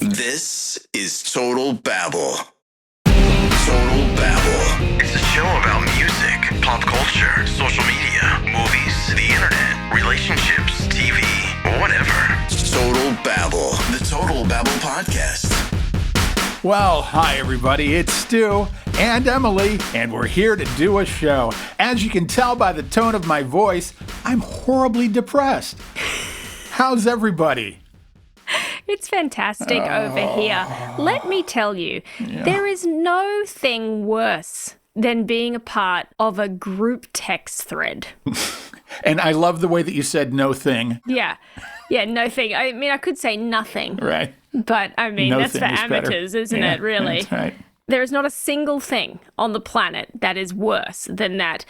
This is Total Babble. Total Babble. It's a show about music, pop culture, social media, movies, the internet, relationships, TV, whatever. Total Babble. The Total Babble Podcast. Well, hi everybody, it's Stu and Emily, and we're here to do a show. As you can tell by the tone of my voice, I'm horribly depressed. How's everybody? It's fantastic over here. Let me tell you, there is no thing worse than being a part of a group text thread. And I love the way that you said no thing. Yeah, no thing. I mean, I could say nothing. Right. But, I mean, No that's thing for is amateurs, better. isn't it, really? That's right. There is not a single thing on the planet that is worse than that.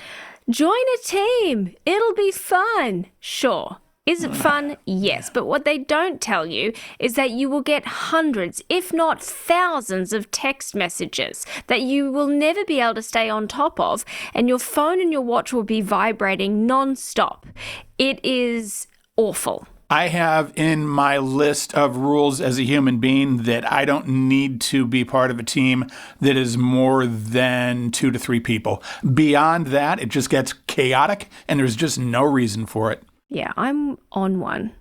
Join a team. It'll be fun. Sure. Is it fun? Yes. But what they don't tell you is that you will get hundreds, if not thousands, of text messages that you will never be able to stay on top of, and your phone and your watch will be vibrating non-stop. It is awful. I have in my list of rules as a human being that I don't need to be part of a team that is more than 2 to 3 people. Beyond that, it just gets chaotic, and there's just no reason for it. Yeah, I'm on one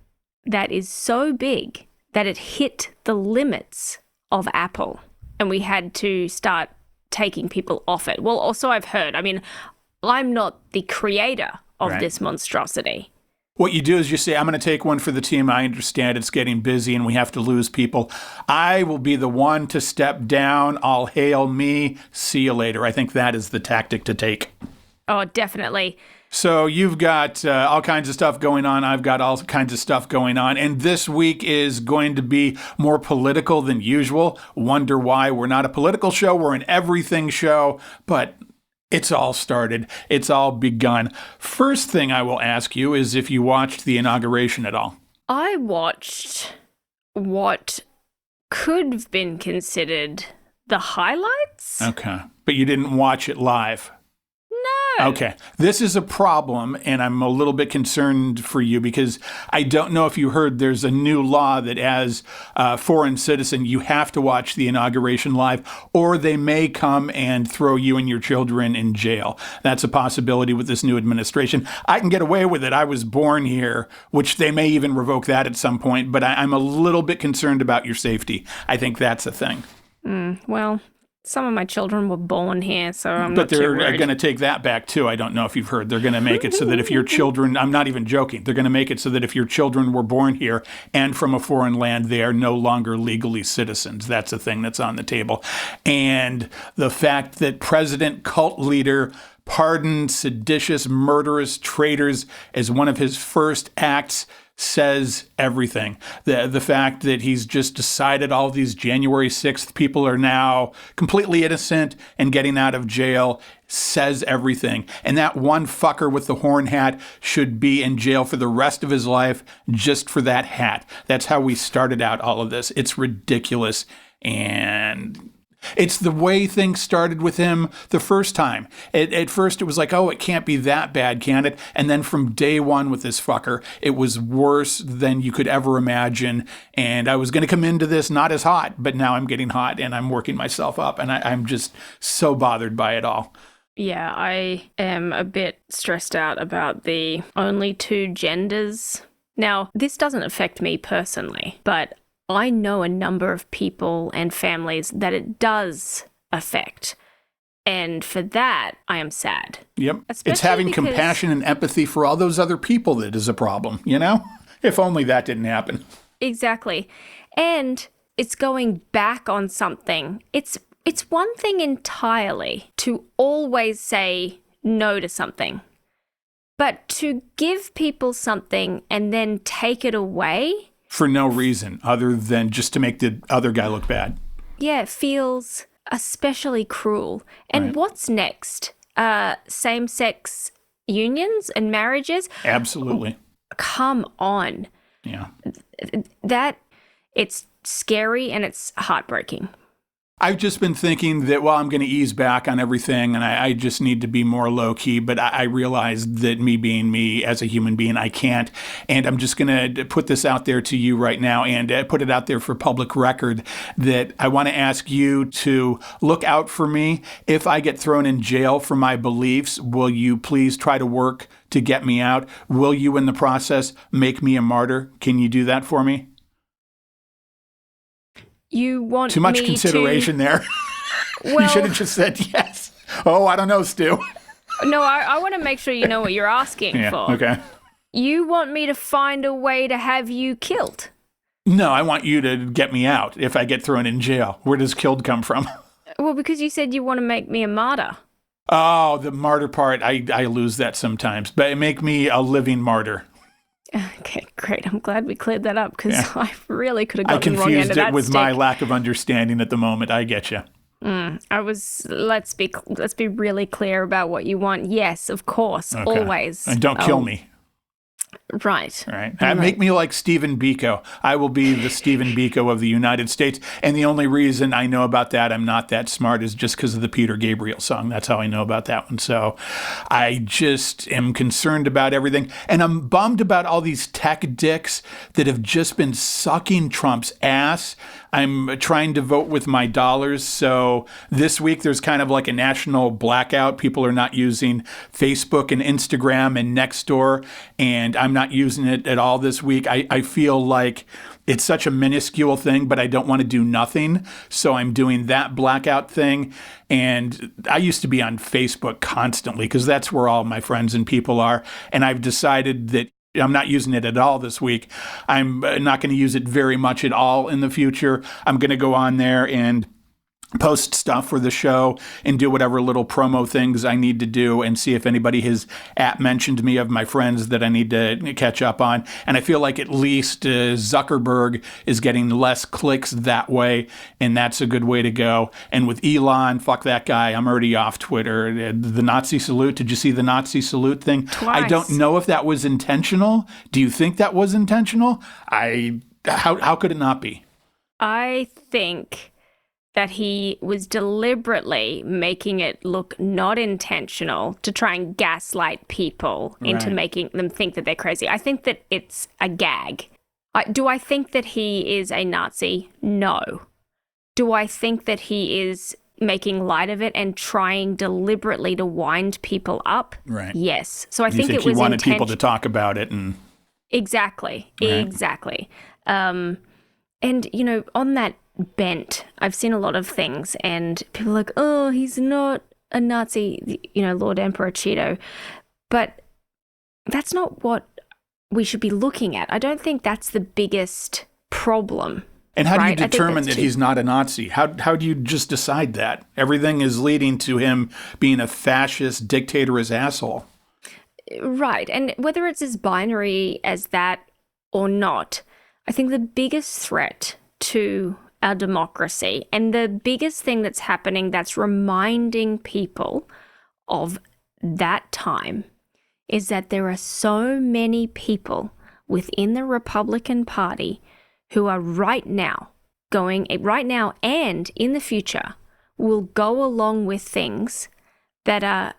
that is so big that it hit the limits of Apple, and we had to start taking people off it. Well, also I've heard, I mean, I'm not the creator of this monstrosity. What you do is you say, I'm going to take one for the team. I understand it's getting busy and we have to lose people. I will be the one to step down. All hail me. See you later. I think that is the tactic to take. Oh, definitely. So you've got all kinds of stuff going on. I've got all kinds of stuff going on. And this week is going to be more political than usual. Wonder why we're not a political show. We're an everything show. But it's all started. It's all begun. First thing I will ask you is if you watched the inauguration at all. I watched what could have been considered the highlights. Okay. But you didn't watch it live. No. Okay. This is a problem, and I'm a little bit concerned for you because I don't know if you heard there's a new law that as a foreign citizen, you have to watch the inauguration live, or they may come and throw you and your children in jail. That's a possibility with this new administration. I can get away with it. I was born here, which they may even revoke that at some point, but I'm a little bit concerned about your safety. I think that's a thing. Well, some of my children were born here, so I'm But not too they're worried. going to take that back, too. I don't know if you've heard. They're going to make it so that if your children, I'm not even joking, they're going to make it so that if your children were born here and from a foreign land, they are no longer legally citizens. That's a thing that's on the table. And the fact that President cult leader pardoned seditious, murderous traitors as one of his first acts says everything. The fact that he's just decided all these January 6th people are now completely innocent and getting out of jail says everything. And that one fucker with the horn hat should be in jail for the rest of his life just for that hat. That's how we started out all of this. It's ridiculous. And it's the way things started with him the first time. At first, it was like, oh, it can't be that bad, can it? And then from day one with this fucker, it was worse than you could ever imagine. And I was going to come into this not as hot, but now I'm getting hot and I'm working myself up. And I'm just so bothered by it all. Yeah, I am a bit stressed out about the only 2 genders. Now, this doesn't affect me personally, but I know a number of people and families that it does affect. And for that, I am sad. Yep. Especially it's having because compassion and empathy for all those other people that is a problem, you know? If only that didn't happen. Exactly. And it's going back on something. It's one thing entirely to always say no to something. But to give people something and then take it away for no reason other than just to make the other guy look bad. Yeah, it feels especially cruel. And what's next? Same-sex unions and marriages? Absolutely. Come on. Yeah. It's scary and it's heartbreaking. I've just been thinking that, well, I'm going to ease back on everything and I just need to be more low key. But I realized that me being me as a human being, I can't. And I'm just going to put this out there to you right now and put it out there for public record that I want to ask you to look out for me. If I get thrown in jail for my beliefs, will you please try to work to get me out? Will you, in the process, make me a martyr? Can you do that for me? You want too much me consideration there. Well, you should have just said yes. Oh, I don't know, Stu. No, I want to make sure you know what you're asking for. Okay. You want me to find a way to have you killed? No, I want you to get me out if I get thrown in jail. Where does killed come from? Well, because you said you want to make me a martyr. Oh, the martyr part, I lose that sometimes. But make me a living martyr. Okay, great. I'm glad we cleared that up because I really could have I gotten the wrong end of confused that it with stick. my lack of understanding at the moment. I get you. Let's be really clear about what you want. Yes, of course, Okay. always. And don't kill me. Right. All right. Make me like Stephen Biko. I will be the Stephen Biko of the United States. And the only reason I know about that, I'm not that smart, is just because of the Peter Gabriel song. That's how I know about that one. So I just am concerned about everything. And I'm bummed about all these tech dicks that have just been sucking Trump's ass. I'm trying to vote with my dollars. So this week there's kind of like a national blackout. People are not using Facebook and Instagram and Nextdoor, and I'm not using it at all this week. I feel like it's such a minuscule thing, but I don't want to do nothing. So I'm doing that blackout thing. And I used to be on Facebook constantly because that's where all my friends and people are. And I've decided that I'm not using it at all this week. I'm not going to use it very much at all in the future. I'm going to go on there and post stuff for the show and do whatever little promo things I need to do and see if anybody has mentioned me of my friends that I need to catch up on. And I feel like at least Zuckerberg is getting less clicks that way, and that's a good way to go. And with Elon, fuck that guy. I'm already off Twitter. The Nazi salute, did you see the Nazi salute thing? Twice. I don't know if that was intentional. Do you think that was intentional? How could it not be? I think that he was deliberately making it look not intentional to try and gaslight people into making them think that they're crazy. I think that it's a gag. Do I think that he is a Nazi? No. Do I think that he is making light of it and trying deliberately to wind people up? Right. Yes. So I You think it was he wanted people to talk about it and Exactly. Right. Exactly. And, you know, on that bent, I've seen a lot of things and people are like, oh, he's not a Nazi, you know, Lord Emperor Cheeto. But that's not what we should be looking at. I don't think that's the biggest problem. And how do you right? I think determine that's that he's not a Nazi? How do you just decide that? Everything is leading to him being a fascist, dictatorous asshole. Right. And whether it's as binary as that or not, I think the biggest threat to our democracy and the biggest thing that's happening that's reminding people of that time is that there are so many people within the Republican Party who are right now and in the future will go along with things that are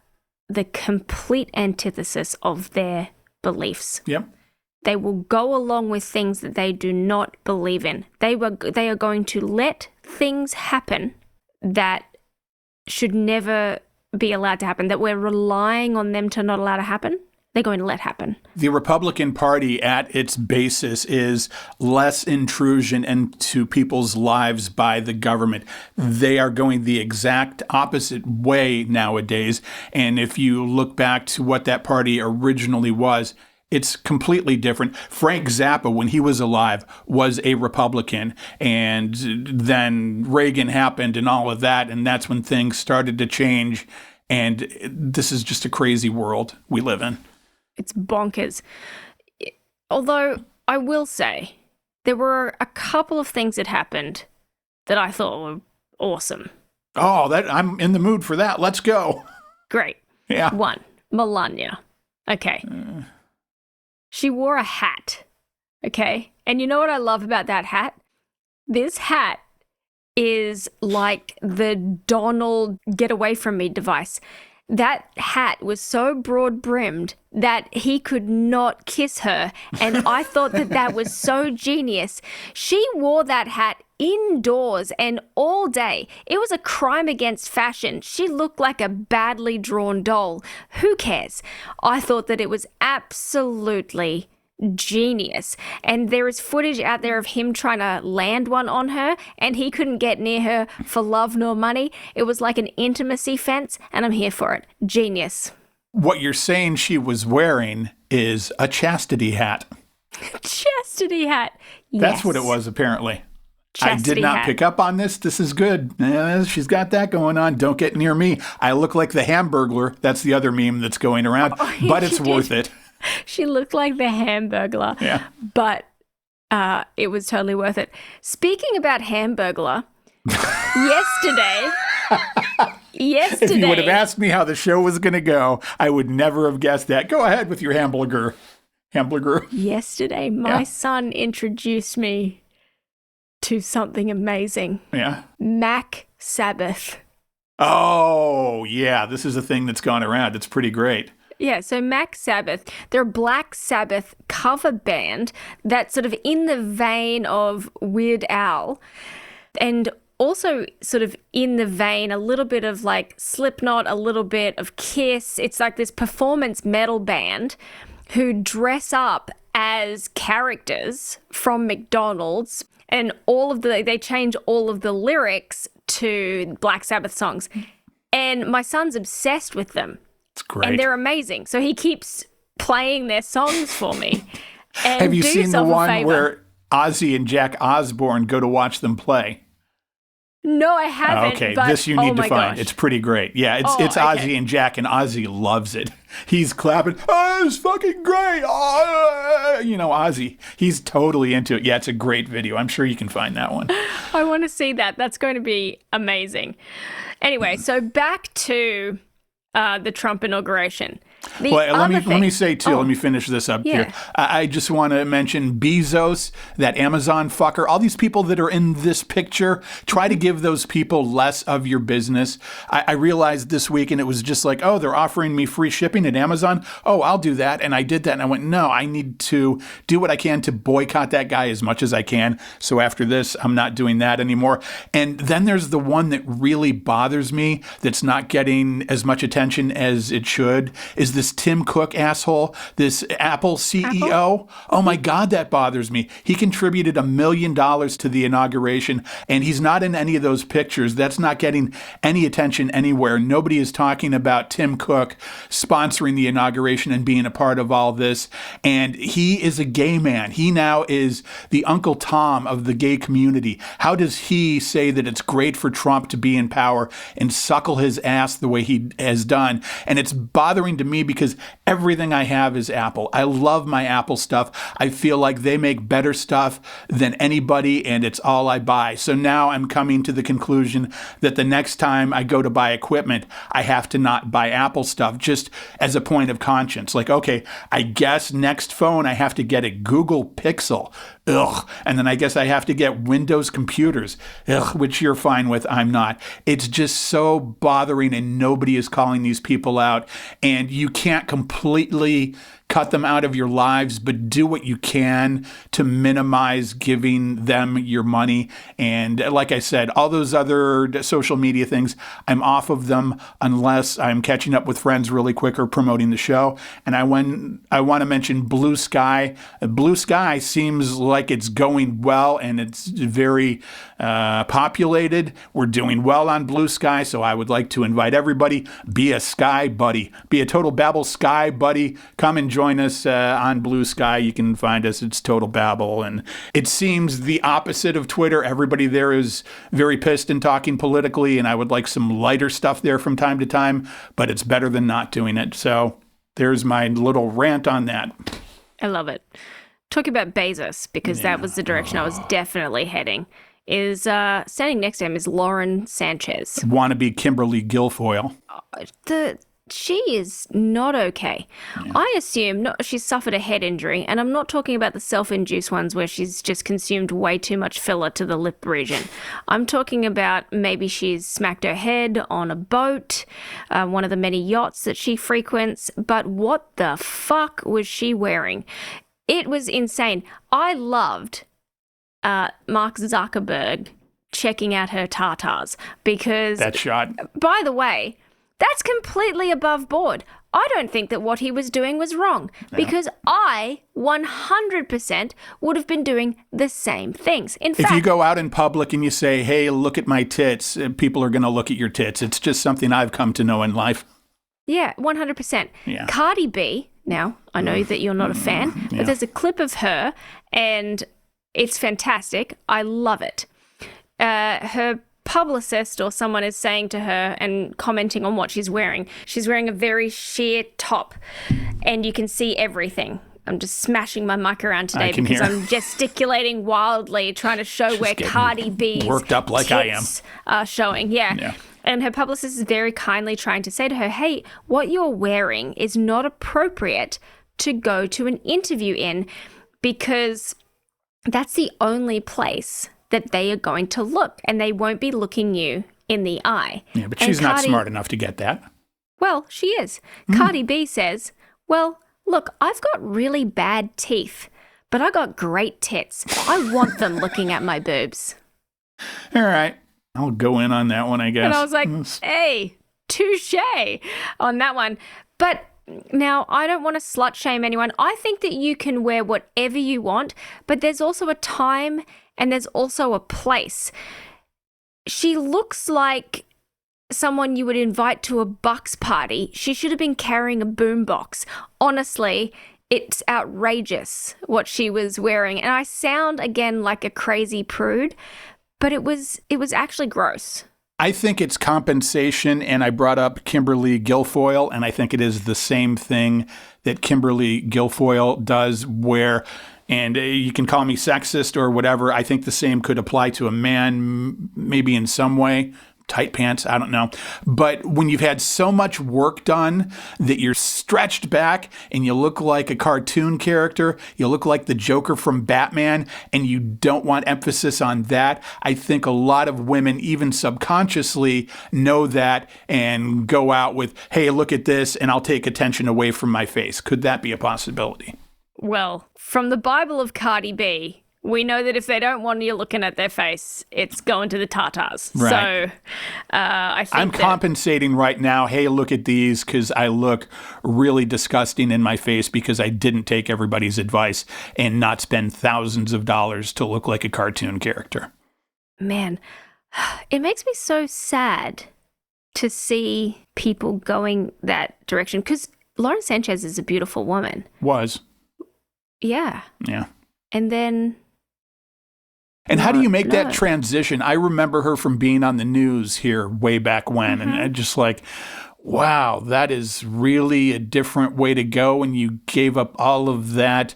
the complete antithesis of their beliefs. Yep. They will go along with things that they do not believe in. They are going to let things happen that should never be allowed to happen, that we're relying on them to not allow to happen. They're going to let happen. The Republican Party at its basis is less intrusion into people's lives by the government. They are going the exact opposite way nowadays. And if you look back to what that party originally was, it's completely different. Frank Zappa, when he was alive, was a Republican. And then Reagan happened and all of that. And that's when things started to change. And this is just a crazy world we live in. It's bonkers. Although I will say there were a couple of things that happened that I thought were awesome. Oh, I'm in the mood for that. Let's go. Great. Yeah. One, Melania. Okay. She wore a hat. Okay. And you know what I love about that hat? This hat is like the Donald get away from me device. That hat was so broad brimmed that he could not kiss her. And I thought that was so genius. She wore that hat indoors and all day. It was a crime against fashion. She looked like a badly drawn doll. Who cares? I thought that it was absolutely genius. And there is footage out there of him trying to land one on her, and he couldn't get near her for love nor money. It was like an intimacy fence, and I'm here for it. Genius. What you're saying she was wearing is a chastity hat. Chastity hat. Yes. That's what it was, apparently. Chastity I did not hat. pick up on this. This is good. She's got that going on. Don't get near me. I look like the Hamburglar. That's the other meme that's going around. But it's worth it. She looked like the Hamburglar. Yeah. But it was totally worth it. Speaking about Hamburglar, yesterday... If you would have asked me how the show was going to go, I would never have guessed that. Go ahead with your Hamburger. Yesterday, my son introduced me to something amazing. Yeah. Mac Sabbath. Oh, yeah. This is a thing that's gone around. It's pretty great. Yeah, so Mac Sabbath, they're a Black Sabbath cover band that's sort of in the vein of Weird Al, and also sort of in the vein, a little bit of like Slipknot, a little bit of Kiss. It's like this performance metal band who dress up as characters from McDonald's, and they change all of the lyrics to Black Sabbath songs. And my son's obsessed with them. It's great. And they're amazing. So he keeps playing their songs for me. And have you do seen the yourself a one favor. where Ozzy and Jack Osbourne go to watch them play? No, I haven't. Okay, but, this you need to my find. gosh. It's pretty great. Yeah, it's Okay. Ozzy and Jack, and Ozzy loves it. He's clapping. Oh, it's fucking great. Oh, Ozzy. He's totally into it. Yeah, it's a great video. I'm sure you can find that one. I want to see that. That's going to be amazing. So back to the Trump inauguration. Let me say, too, let me finish this up Yeah. here. I just want to mention Bezos, that Amazon fucker, all these people that are in this picture, try to give those people less of your business. I realized this week, and it was just like, oh, they're offering me free shipping at Amazon. Oh, I'll do that. And I did that, and I went, no, I need to do what I can to boycott that guy as much as I can. So after this, I'm not doing that anymore. And then there's the one that really bothers me that's not getting as much attention as it should, is this Tim Cook asshole, this Apple CEO. Apple? Oh my God, that bothers me. He contributed $1 million to the inauguration, and he's not in any of those pictures. That's not getting any attention anywhere. Nobody is talking about Tim Cook sponsoring the inauguration and being a part of all this. And he is a gay man. He now is the Uncle Tom of the gay community. How does he say that it's great for Trump to be in power and suckle his ass the way he has done? And it's bothering to me because everything I have is Apple. I love my Apple stuff. I feel like they make better stuff than anybody, and it's all I buy. So now I'm coming to the conclusion that the next time I go to buy equipment, I have to not buy Apple stuff, just as a point of conscience. Like, okay, I guess next phone I have to get a Google Pixel. Ugh. And then I guess I have to get Windows computers. Ugh, which you're fine with. I'm not. It's just so bothering, and nobody is calling these people out. And you can't completely cut them out of your lives, but do what you can to minimize giving them your money. And like I said, all those other social media things, I'm off of them unless I'm catching up with friends really quick or promoting the show. And I want to mention Blue Sky. Blue Sky seems like it's going well, and it's very populated. We're doing well on Blue Sky, so I would like to invite everybody, be a Sky buddy, be a Total Babble Sky buddy. Come and join us on Blue Sky. You can find us. It's Total Babble. And it seems the opposite of Twitter. Everybody there is very pissed and talking politically, and I would like some lighter stuff there from time to time, but it's better than not doing it. So there's my little rant on that. I love it. Talk about Bezos, because that was the direction I was definitely heading. Is standing next to him is Lauren Sanchez. Wannabe Kimberly Guilfoyle. she is not okay. Yeah. I assume she's suffered a head injury, and I'm not talking about the self-induced ones where she's just consumed way too much filler to the lip region. I'm talking about maybe she's smacked her head on a boat, one of the many yachts that she frequents, but what the fuck was she wearing? It was insane. I loved Mark Zuckerberg checking out her tatas because... That shot. By the way... That's completely above board. I don't think that what he was doing was wrong because I 100% would have been doing the same things. In fact, if you go out in public and you say, hey, look at my tits, people are going to look at your tits. It's just something I've come to know in life. Yeah, 100%. Yeah. Cardi B, now, I know that you're not a fan, but there's a clip of her and it's fantastic. I love it. Her publicist or someone is saying to her and commenting on what she's wearing. She's wearing a very sheer top and you can see everything. I'm just smashing my mic around today because I'm gesticulating wildly trying to show where Cardi B's worked up like I am are showing. Yeah. And her publicist is very kindly trying to say to her, hey, what you're wearing is not appropriate to go to an interview in because that's the only place that they are going to look, and they won't be looking you in the eye. Yeah, but she's not smart enough to get that. Well, she is. Cardi B says, well, look, I've got really bad teeth, but I got great tits. I want them looking at my boobs. All right. I'll go in on that one, I guess. And I was like, hey, touche on that one. But now, I don't want to slut shame anyone. I think that you can wear whatever you want, but there's also a time and there's also a place. She looks like someone you would invite to a Bucks party. She should have been carrying a boombox. Honestly, it's outrageous what she was wearing. And I sound, again, like a crazy prude, but it was actually gross. I think it's compensation, and I brought up Kimberly Guilfoyle, and I think it is the same thing that Kimberly Guilfoyle does where... And you can call me sexist or whatever. I think the same could apply to a man, maybe in some way. Tight pants, I don't know. But when you've had so much work done that you're stretched back and you look like a cartoon character, you look like the Joker from Batman, and you don't want emphasis on that, I think a lot of women, even subconsciously, know that and go out with, hey, look at this, and I'll take attention away from my face. Could that be a possibility? Well, from the Bible of Cardi B, we know that if they don't want you looking at their face, it's going to the tatas. Right. So I think I'm compensating right now. Hey, look at these because I look really disgusting in my face because I didn't take everybody's advice and not spend thousands of dollars to look like a cartoon character. Man, it makes me so sad to see people going that direction because Lauren Sanchez is a beautiful woman. Was. Yeah. Yeah. And then... And how do you make that transition? I remember her from being on the news here way back when, and I just like, wow, that is really a different way to go. And you gave up all of that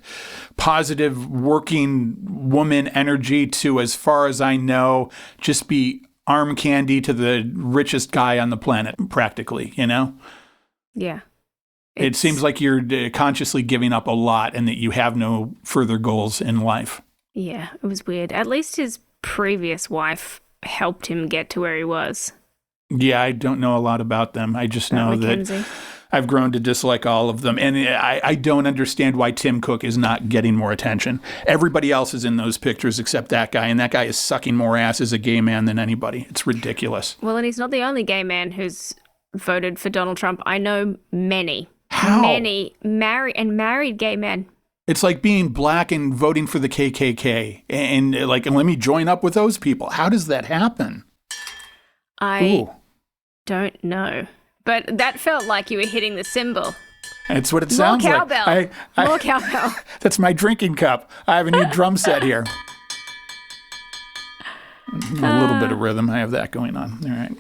positive working woman energy to, as far as I know, just be arm candy to the richest guy on the planet, practically, you know? Yeah. It seems like you're consciously giving up a lot and that you have no further goals in life. Yeah, it was weird. At least his previous wife helped him get to where he was. Yeah, I don't know a lot about them. I just know that I've grown to dislike all of them. And I don't understand why Tim Cook is not getting more attention. Everybody else is in those pictures except that guy, and that guy is sucking more ass as a gay man than anybody. It's ridiculous. Well, and he's not the only gay man who's voted for Donald Trump. I know many. How? Many married gay men. It's like being black and voting for the KKK and let me join up with those people. How does that happen? I don't know. But that felt like you were hitting the cymbal. That's what it sounds like. More cowbell. More cowbell. That's my drinking cup. I have a new drum set here. A little bit of rhythm. I have that going on. All right.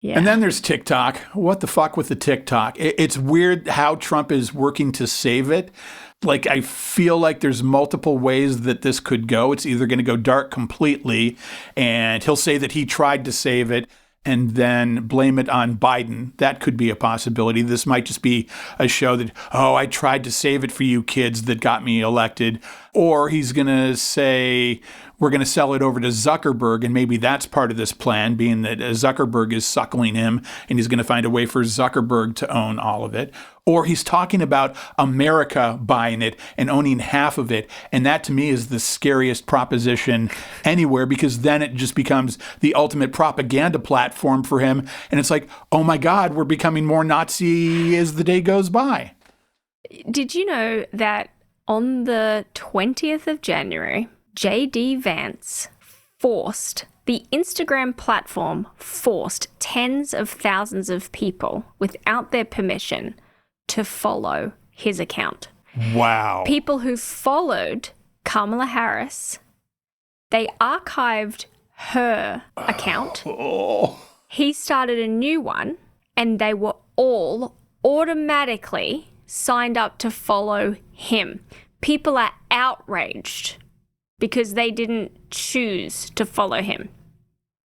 Yeah. And then there's TikTok. What the fuck with the TikTok? It's weird how Trump is working to save it. Like, I feel like there's multiple ways that this could go. It's either going to go dark completely, and he'll say that he tried to save it, and then blame it on Biden. That could be a possibility. This might just be a show that, oh, I tried to save it for you kids that got me elected. Or he's going to say, we're going to sell it over to Zuckerberg, and maybe that's part of this plan, being that Zuckerberg is suckling him, and he's going to find a way for Zuckerberg to own all of it. Or he's talking about America buying it and owning half of it, and that to me is the scariest proposition anywhere, because then it just becomes the ultimate propaganda platform for him, and it's like, oh my God, we're becoming more Nazi as the day goes by. Did you know that on the 20th of January, J.D. Vance the Instagram platform forced tens of thousands of people without their permission to follow his account. Wow. People who followed Kamala Harris, they archived her account. Oh. He started a new one, and they were all automatically signed up to follow him. People are outraged because they didn't choose to follow him.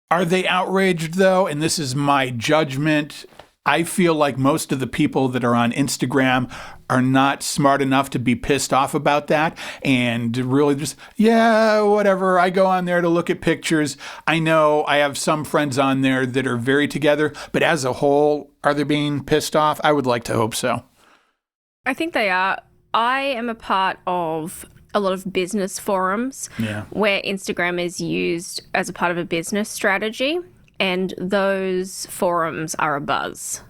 Are they outraged, though? And this is my judgment. I feel like most of the people that are on Instagram are not smart enough to be pissed off about that and really just, yeah, whatever. I go on there to look at pictures. I know I have some friends on there that are very together, but as a whole, are they being pissed off? I would like to hope so. I think they are. I am a part of a lot of business forums where Instagram is used as a part of a business strategy, and those forums are abuzz.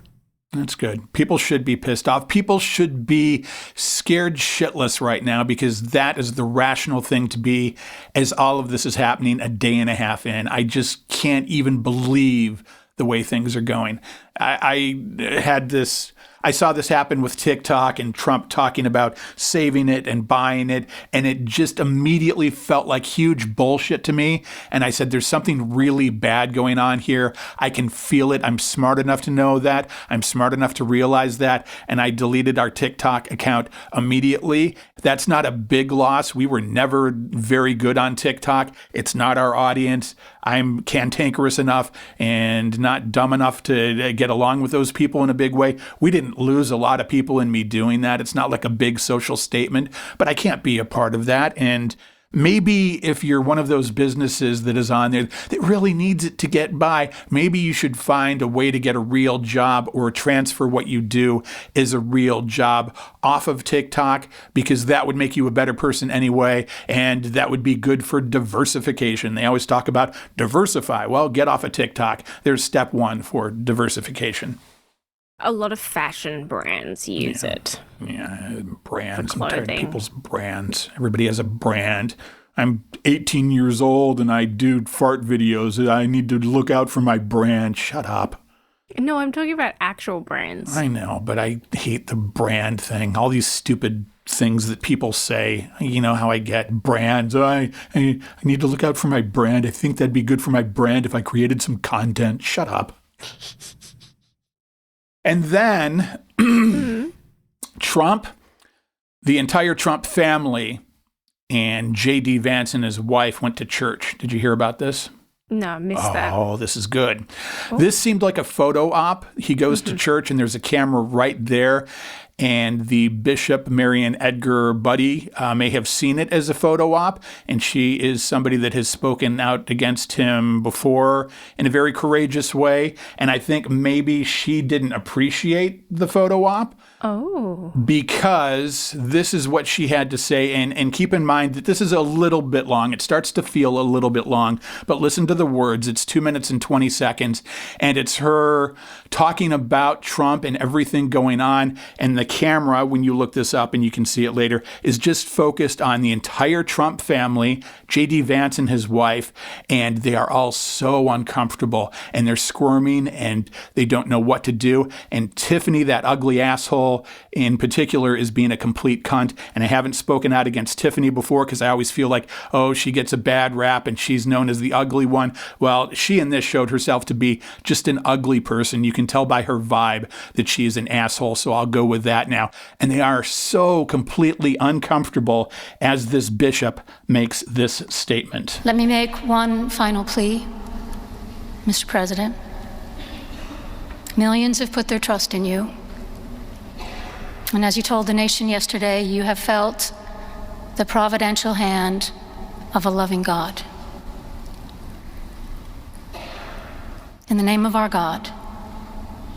That's good. People should be pissed off. People should be scared shitless right now, because that is the rational thing to be as all of this is happening a day and a half in. I just can't even believe the way things are going. I saw this happen with TikTok and Trump talking about saving it and buying it, and it just immediately felt like huge bullshit to me. And I said, there's something really bad going on here. I can feel it. I'm smart enough to know that. I'm smart enough to realize that. And I deleted our TikTok account immediately. That's not a big loss. We were never very good on TikTok. It's not our audience. I'm cantankerous enough and not dumb enough to get along with those people in a big way. We didn't lose a lot of people in me doing that. It's not like a big social statement, but I can't be a part of that. And maybe if you're one of those businesses that is on there that really needs it to get by, maybe you should find a way to get a real job or transfer what you do as a real job off of TikTok, because that would make you a better person anyway, and that would be good for diversification. They always talk about diversify. Well, get off of TikTok. There's step one for diversification. A lot of fashion brands use it. Yeah, brands. For I'm tired of clothing. people's brands. Everybody has a brand. I'm 18 years old and I do fart videos. I need to look out for my brand. Shut up. No, I'm talking about actual brands. I know, but I hate the brand thing. All these stupid things that people say. You know how I get brands. I need to look out for my brand. I think that'd be good for my brand if I created some content. Shut up. And then Trump, the entire Trump family, and J.D. Vance and his wife went to church. Did you hear about this? No, I missed that. Oh, this is good. This seemed like a photo op. He goes to church and there's a camera right there. And the Bishop, Marian Edgar Buddy, may have seen it as a photo op. And she is somebody that has spoken out against him before in a very courageous way. And I think maybe she didn't appreciate the photo op. Oh. Because this is what she had to say. And keep in mind that this is a little bit long. It starts to feel a little bit long. But listen to the words. It's 2 minutes and 20 seconds. And it's her talking about Trump and everything going on. And the camera, when you look this up and you can see it later, is just focused on the entire Trump family, J.D. Vance and his wife. And they are all so uncomfortable. And they're squirming and they don't know what to do. And Tiffany, that ugly asshole, in particular, is being a complete cunt. And I haven't spoken out against Tiffany before because I always feel like, oh, she gets a bad rap and she's known as the ugly one. Well, she in this showed herself to be just an ugly person. You can tell by her vibe that she is an asshole, so I'll go with that now. And they are so completely uncomfortable as this bishop makes this statement. Let me make one final plea, Mr. President. Millions have put their trust in you. And as you told the nation yesterday, you have felt the providential hand of a loving God. In the name of our God,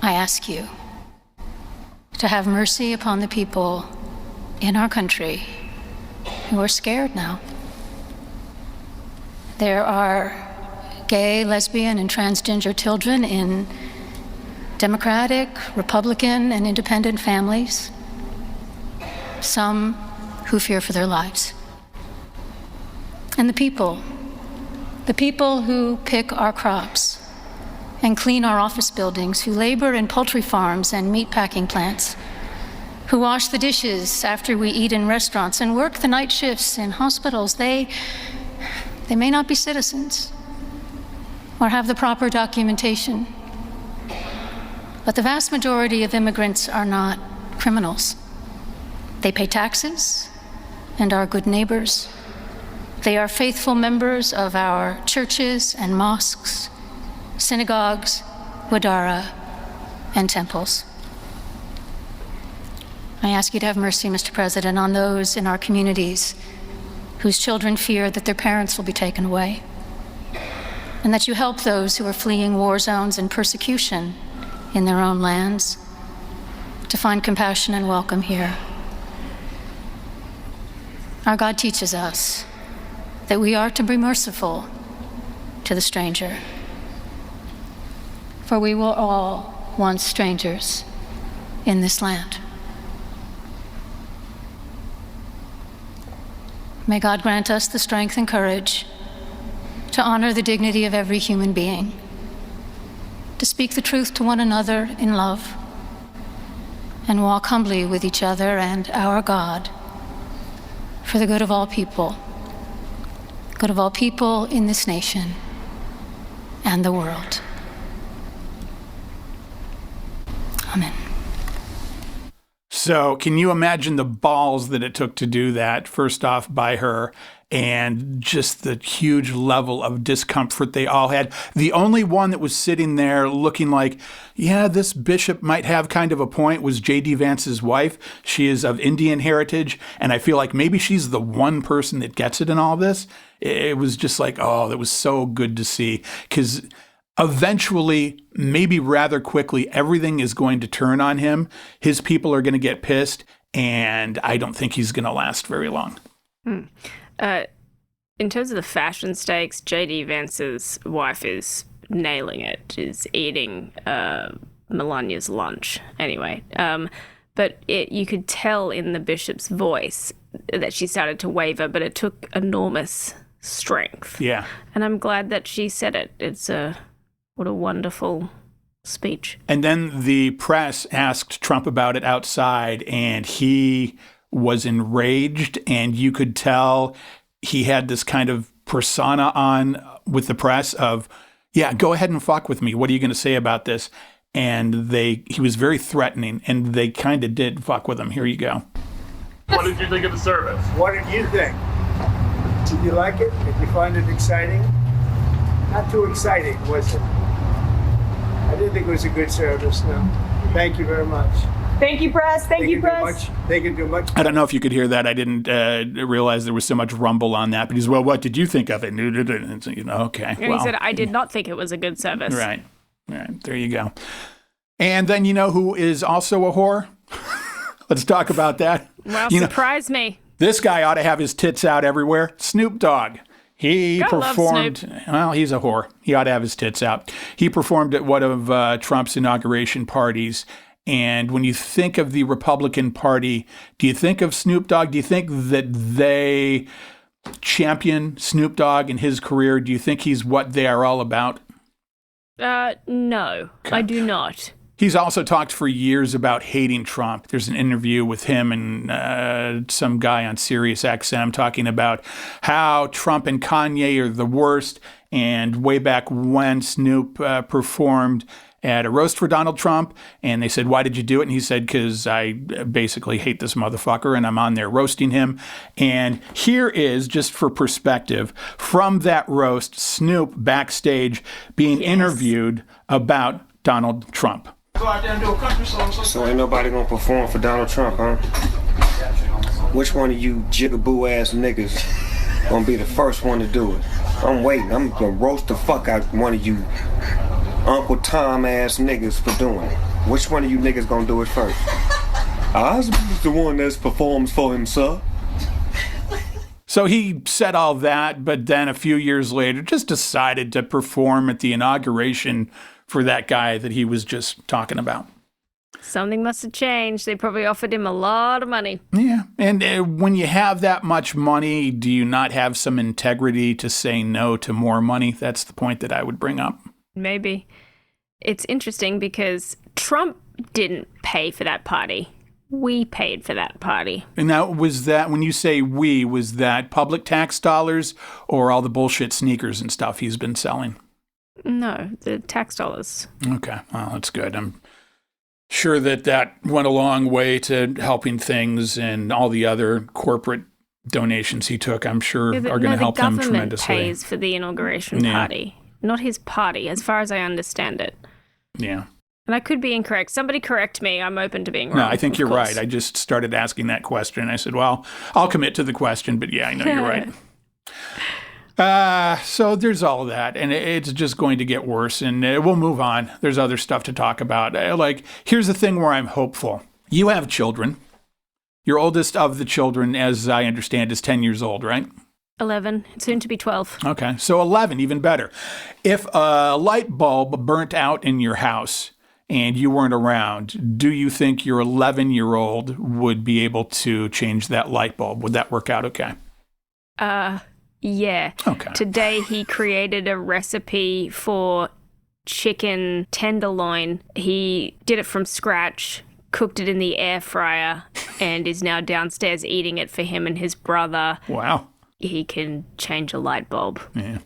I ask you to have mercy upon the people in our country who are scared now. There are gay, lesbian, and transgender children in Democratic, Republican, and independent families, some who fear for their lives. And the people who pick our crops and clean our office buildings, who labor in poultry farms and meat packing plants, who wash the dishes after we eat in restaurants and work the night shifts in hospitals, they may not be citizens or have the proper documentation, but the vast majority of immigrants are not criminals. They pay taxes and are good neighbors. They are faithful members of our churches and mosques, synagogues, wadara, and temples. I ask you to have mercy, Mr. President, on those in our communities whose children fear that their parents will be taken away, and that you help those who are fleeing war zones and persecution in their own lands to find compassion and welcome here. Our God teaches us that we are to be merciful to the stranger, for we were all once strangers in this land. May God grant us the strength and courage to honor the dignity of every human being, to speak the truth to one another in love, and walk humbly with each other and our God for the good of all people in this nation and the world. Amen. So can you imagine the balls that it took to do that, first off by her, and just the huge level of discomfort they all had? The only one that was sitting there looking like, yeah, this bishop might have kind of a point was J.D. Vance's wife. She is of Indian heritage, and I feel like maybe she's the one person that gets it in all this. It was just like, oh, that was so good to see, because eventually, maybe rather quickly, everything is going to turn on him. His people are going to get pissed, and I don't think he's going to last very long. In terms of the fashion stakes, J.D. Vance's wife is nailing it, is eating Melania's lunch anyway. But you could tell in the bishop's voice that she started to waver, but it took enormous strength. Yeah. And I'm glad that she said it. What a wonderful speech. And then the press asked Trump about it outside, and he was enraged, and you could tell he had this kind of persona on with the press of, yeah, go ahead and fuck with me. What are you going to say about this? And he was very threatening, and they kind of did fuck with him. Here you go. What did you think of the service? What did you think? Did you like it? Did you find it exciting? Not too exciting, was it? I didn't think it was a good service, no. Thank you very much. Thank you, press. Thank you, press. They can do much. I don't know if you could hear that. I didn't realize there was so much rumble on that. But he's, well, what did you think of it? And so, okay. And he said, I did not think it was a good service. Right. There you go. And then you know who is also a whore? Let's talk about that. Well, surprise me. This guy ought to have his tits out everywhere. Snoop Dogg. He performed, well, he's a whore. He ought to have his tits out. He performed at one of Trump's inauguration parties. And when you think of the Republican Party, do you think of Snoop Dogg? Do you think that they champion Snoop Dogg in his career? Do you think he's what they are all about? No, okay. I do not. He's also talked for years about hating Trump. There's an interview with him and some guy on Sirius XM talking about how Trump and Kanye are the worst. And way back when Snoop performed at a roast for Donald Trump, and they said, why did you do it? And he said, because I basically hate this motherfucker, and I'm on there roasting him. And here is, just for perspective, from that roast, Snoop backstage being interviewed about Donald Trump. Go out there and do a country song. So ain't nobody gonna perform for Donald Trump, huh? Which one of you jigaboo ass niggas gonna be the first one to do it? I'm waiting. I'm gonna roast the fuck out one of you Uncle Tom ass niggas for doing it. Which one of you niggas gonna do it first? I was the one that performs for himself. So he said all that, but then a few years later just decided to perform at the inauguration for that guy that he was just talking about. Something must have changed. They probably offered him a lot of money. Yeah. And when you have that much money, do you not have some integrity to say no to more money? That's the point that I would bring up. Maybe. It's interesting because Trump didn't pay for that party. We paid for that party. And now, was that, when you say we, was that public tax dollars or all the bullshit sneakers and stuff he's been selling? No, the tax dollars. Okay. Well, that's good. I'm sure that went a long way to helping things, and all the other corporate donations he took, I'm sure, are going to help them tremendously. The government pays for the inauguration party, not his party, as far as I understand it. Yeah. And I could be incorrect. Somebody correct me. I'm open to being wrong. No, I think you're right. I just started asking that question. I said, well, I'll commit to the question, but yeah, I know you're right. So there's all of that, and it's just going to get worse, and we'll move on. There's other stuff to talk about. Here's the thing where I'm hopeful. You have children. Your oldest of the children, as I understand, is 10 years old, right? 11, soon to be 12. Okay, so 11, even better. If a light bulb burnt out in your house and you weren't around, do you think your 11-year-old would be able to change that light bulb? Would that work out okay? Yeah. Okay. Today he created a recipe for chicken tenderloin. He did it from scratch, cooked it in the air fryer, and is now downstairs eating it for him and his brother. Wow. He can change a light bulb. Yeah.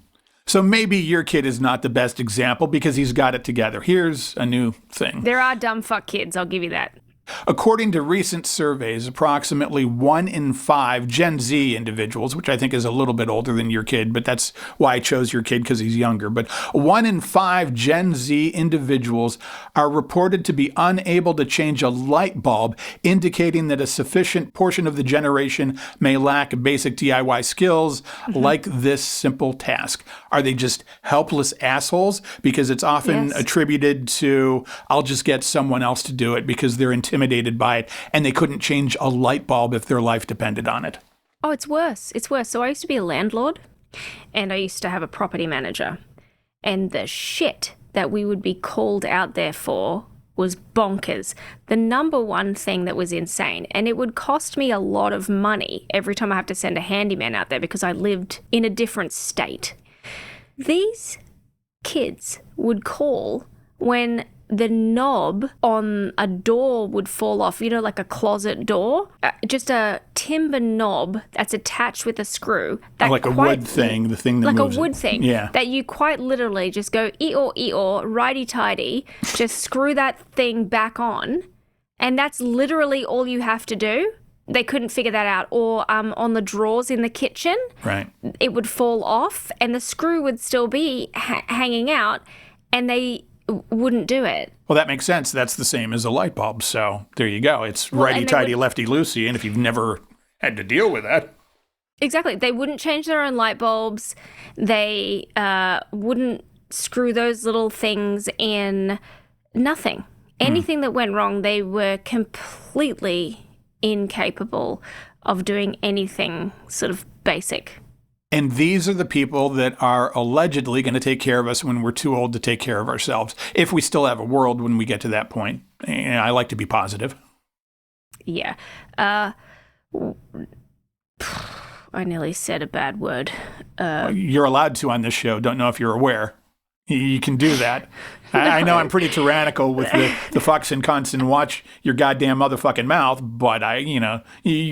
So maybe your kid is not the best example because he's got it together. Here's a new thing. There are dumb fuck kids, I'll give you that. According to recent surveys, approximately 1 in 5 Gen Z individuals, which I think is a little bit older than your kid, but that's why I chose your kid, because he's younger. But 1 in 5 Gen Z individuals are reported to be unable to change a light bulb, indicating that a sufficient portion of the generation may lack basic DIY skills like this simple task. Are they just helpless assholes? Because it's often attributed to, I'll just get someone else to do it because they're intimidated by it, and they couldn't change a light bulb if their life depended on it. Oh, it's worse. It's worse. So I used to be a landlord, and I used to have a property manager. And the shit that we would be called out there for was bonkers. The number one thing that was insane, and it would cost me a lot of money every time I have to send a handyman out there because I lived in a different state. These kids would call when the knob on a door would fall off, you know, like a closet door, just a timber knob that's attached with a screw. That like a wood thing, the thing that like moves a wood it. thing. Yeah. That you quite literally just go eeyore, righty-tighty, just screw that thing back on, and that's literally all you have to do. They couldn't figure that out. Or on the drawers in the kitchen, right, it would fall off and the screw would still be hanging out, and they wouldn't do it. Well, that makes sense. That's the same as a light bulb. So there you go. It's righty-tighty, lefty-loosey. And if you've never had to deal with that. Exactly. They wouldn't change their own light bulbs. They wouldn't screw those little things in. Nothing. Anything that went wrong, they were completely incapable of doing anything sort of basic. And these are the people that are allegedly going to take care of us when we're too old to take care of ourselves, if we still have a world when we get to that point. And I like to be positive. Yeah. I nearly said a bad word. You're allowed to on this show. Don't know if you're aware. You can do that. I know I'm pretty tyrannical with the fucks and cunts and watch your goddamn motherfucking mouth, but you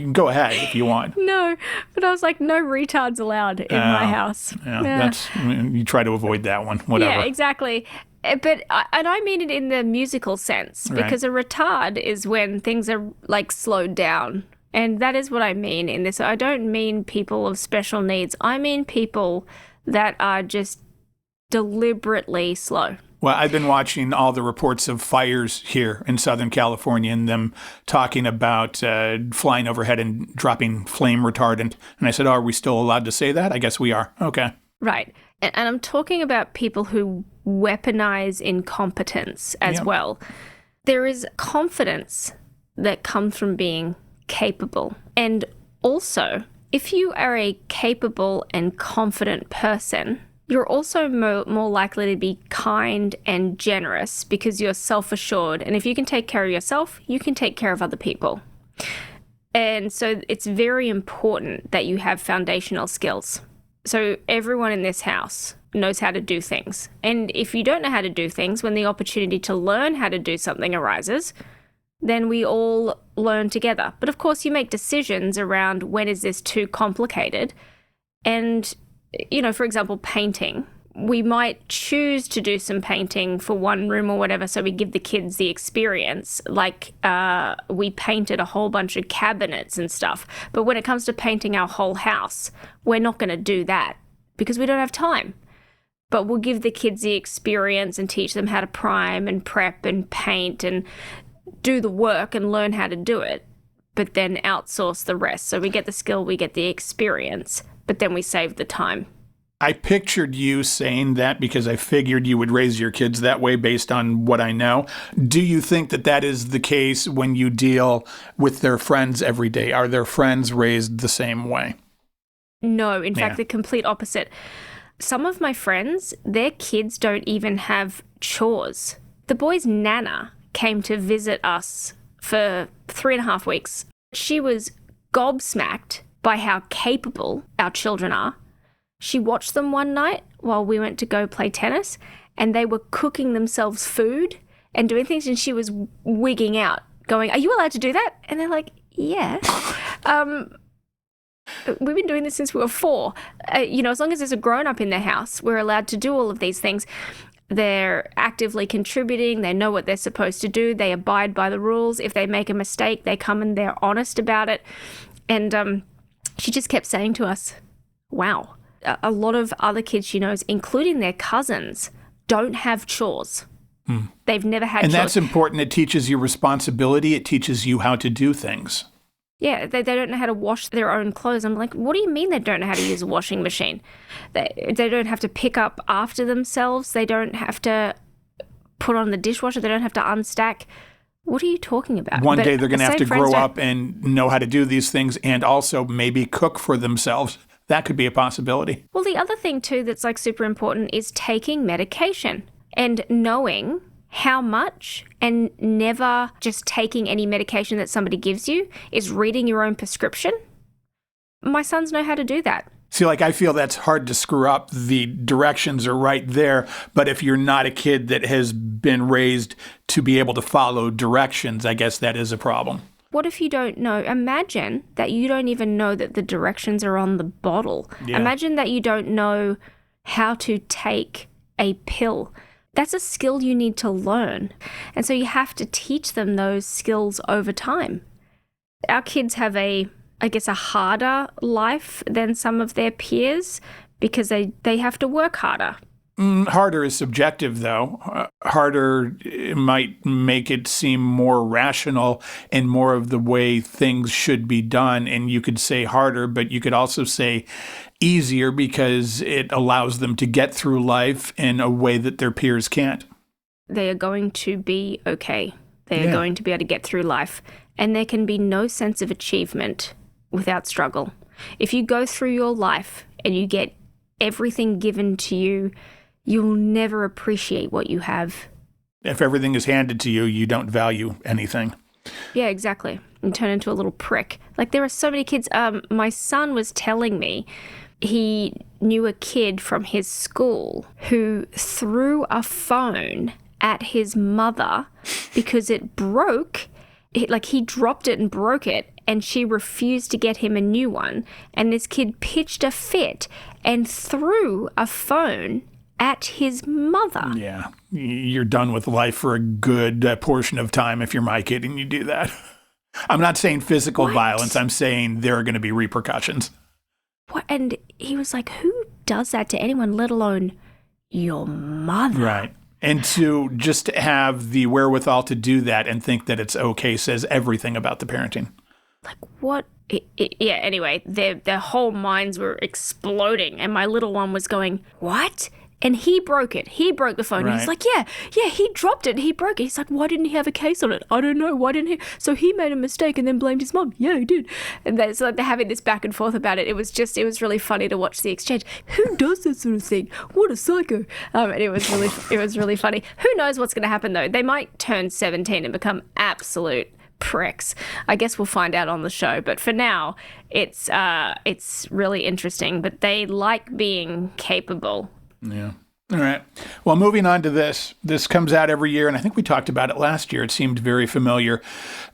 can go ahead if you want. No, but I was like, no retards allowed in my house. Yeah, you try to avoid that one, whatever. Yeah, exactly. But I mean it in the musical sense, because a retard is when things are like slowed down. And that is what I mean in this. I don't mean people of special needs. I mean people that are just deliberately slow. Well, I've been watching all the reports of fires here in Southern California and them talking about flying overhead and dropping flame retardant. And I said, are we still allowed to say that? I guess we are. Okay. Right. And I'm talking about people who weaponize incompetence as well. There is confidence that comes from being capable. And also, if you are a capable and confident person, you're also more likely to be kind and generous because you're self-assured. And if you can take care of yourself, you can take care of other people. And so it's very important that you have foundational skills. So everyone in this house knows how to do things. And if you don't know how to do things, when the opportunity to learn how to do something arises, then we all learn together. But of course, you make decisions around when is this too complicated. And, for example, painting. We might choose to do some painting for one room or whatever, so we give the kids the experience. Like we painted a whole bunch of cabinets and stuff. But when it comes to painting our whole house, we're not going to do that because we don't have time. But we'll give the kids the experience and teach them how to prime and prep and paint and do the work and learn how to do it, but then outsource the rest. So we get the skill, we get the experience, but then we save the time. I pictured you saying that because I figured you would raise your kids that way based on what I know. Do you think that that is the case when you deal with their friends every day? Are their friends raised the same way? No, in fact, the complete opposite. Some of my friends, their kids don't even have chores. The boy's nana came to visit us for 3.5 weeks. She was gobsmacked by how capable our children are. She watched them one night while we went to go play tennis, and they were cooking themselves food and doing things, and she was wigging out, going, "Are you allowed to do that?" And they're like, "Yeah." We've been doing this since we were 4. As long as there's a grown-up in the house, we're allowed to do all of these things. They're actively contributing. They know what they're supposed to do. They abide by the rules. If they make a mistake, they come and they're honest about it. And she just kept saying to us, wow, a lot of other kids she knows, including their cousins, don't have chores. They've never had chores. And that's important. It teaches you responsibility. It teaches you how to do things. Yeah, they don't know how to wash their own clothes. I'm like, what do you mean they don't know how to use a washing machine? They don't have to pick up after themselves. They don't have to put on the dishwasher. They don't have to unstack. What are you talking about? One day they're going to have to grow up and know how to do these things and also maybe cook for themselves. That could be a possibility. Well, the other thing, too, that's like super important is taking medication and knowing how much, and never just taking any medication that somebody gives you, is reading your own prescription. My sons know how to do that. See, I feel that's hard to screw up. The directions are right there. But if you're not a kid that has been raised to be able to follow directions, I guess that is a problem. What if you don't know? Imagine that you don't even know that the directions are on the bottle. Yeah. Imagine that you don't know how to take a pill. That's a skill you need to learn. And so you have to teach them those skills over time. Our kids have a harder life than some of their peers because they have to work harder. Harder is subjective, though. Harder might make it seem more rational and more of the way things should be done. And you could say harder, but you could also say easier because it allows them to get through life in a way that their peers can't. They are going to be okay. They are going to be able to get through life. And there can be no sense of achievement without struggle. If you go through your life and you get everything given to you, you'll never appreciate what you have. If everything is handed to you, you don't value anything. Yeah, exactly. You turn into a little prick. There are so many kids. My son was telling me he knew a kid from his school who threw a phone at his mother because it broke. He dropped it and broke it, and she refused to get him a new one. And this kid pitched a fit and threw a phone at his mother. Yeah, you're done with life for a good portion of time if you're my kid and you do that. I'm not saying physical violence. I'm saying there are going to be repercussions. What? And he was like, who does that to anyone, let alone your mother? Right. And to just have the wherewithal to do that and think that it's okay says everything about the parenting. Like, what? Yeah, anyway, their whole minds were exploding, and my little one was going, what? And he broke it. He broke the phone. Right. He's like, yeah, he dropped it. He broke it. He's like, why didn't he have a case on it? I don't know. Why didn't he? So he made a mistake and then blamed his mom. Yeah, he did. And so they're having this back and forth about it. It was really funny to watch the exchange. Who does this sort of thing? What a psycho. And it was really funny. Who knows what's going to happen, though? They might turn 17 and become absolute pricks. I guess we'll find out on the show. But for now, it's really interesting. But they like being capable. Yeah. All right. Well, moving on to this. This comes out every year, and I think we talked about it last year. It seemed very familiar.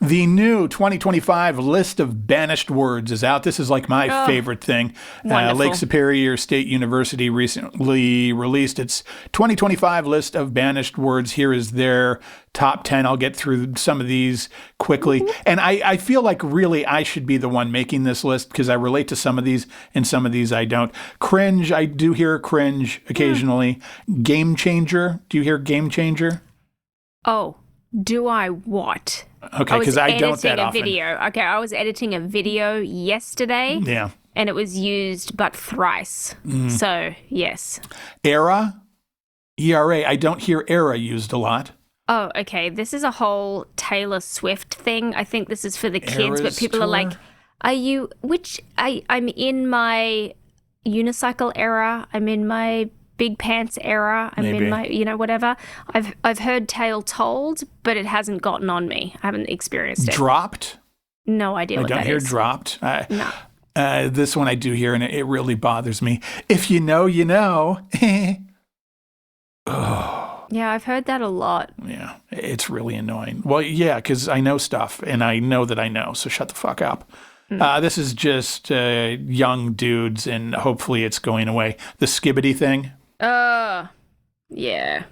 The new 2025 list of banished words is out. This is like my favorite thing. Lake Superior State University recently released its 2025 list of banished words. Here is their top 10. I'll get through some of these quickly. And I feel like really I should be the one making this list because I relate to some of these and some of these I don't. Cringe, I do hear cringe occasionally. Game changer, do you hear game changer? Oh, do I what? Okay, because I don't that often. Video. Okay, I was editing a video yesterday. Yeah. And it was used but thrice. So, yes. Era, ERA, I don't hear era used a lot. Oh, okay. This is a whole Taylor Swift thing. I think this is for the kids, Eras but people tour? are like, I'm in my unicycle era. I'm in my big pants era. I'm Maybe. in my, whatever. I've heard tale told, but it hasn't gotten on me. I haven't experienced it. Dropped? No idea what that is. I don't hear dropped. No. This one I do hear, and it really bothers me. If you know, you know. Oh. Yeah, I've heard that a lot. Yeah, it's really annoying. Well, yeah, because I know stuff, and I know that I know, so shut the fuck up. This is just young dudes, and hopefully it's going away. The skibbity thing. Yeah.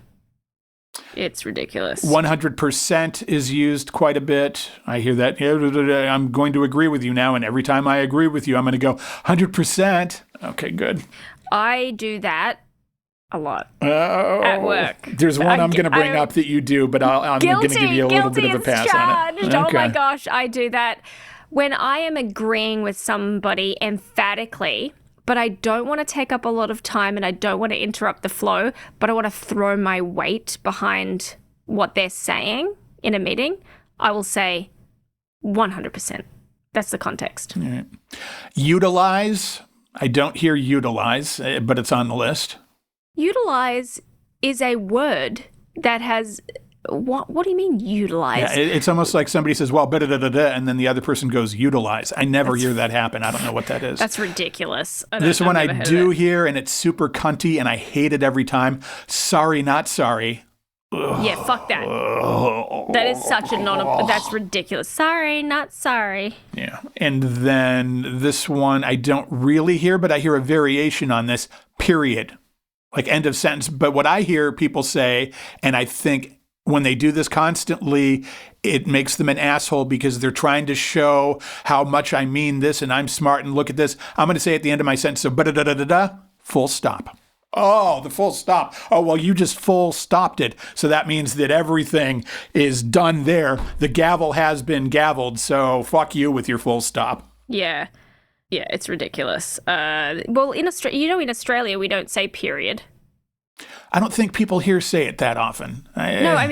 It's ridiculous. 100% is used quite a bit. I hear that. I'm going to agree with you now, and every time I agree with you, I'm going to go 100%. Okay, good. I do that a lot Oh, at work. There's one I'm going to bring up that you do, but I'm going to give you a little bit of a pass on it. Oh my gosh, I do that when I am agreeing with somebody emphatically, but I don't want to take up a lot of time and I don't want to interrupt the flow, but I want to throw my weight behind what they're saying in a meeting. I will say 100%. That's the context. All right. Utilize. I don't hear utilize, but it's on the list. Utilize is a word that has... What do you mean utilize? Yeah, it's almost like somebody says, well, da-da-da-da-da, and then the other person goes utilize. I never hear that happen. I don't know what that is. That's ridiculous. This one I do hear, and it's super cunty, and I hate it every time. Sorry, not sorry. Yeah, fuck that. That is such a that's ridiculous. Sorry, not sorry. Yeah. And then this one I don't really hear, but I hear a variation on this, period. Like end of sentence. But what I hear people say, and I think when they do this constantly, it makes them an asshole because they're trying to show how much I mean this and I'm smart and look at this. I'm going to say at the end of my sentence, so da-da-da-da-da, full stop. Oh, the full stop. Oh, well, you just full stopped it. So that means that everything is done there. The gavel has been gavelled, so fuck you with your full stop. Yeah. Yeah, it's ridiculous. Well, in Australia, we don't say period. I don't think people here say it that often. No, I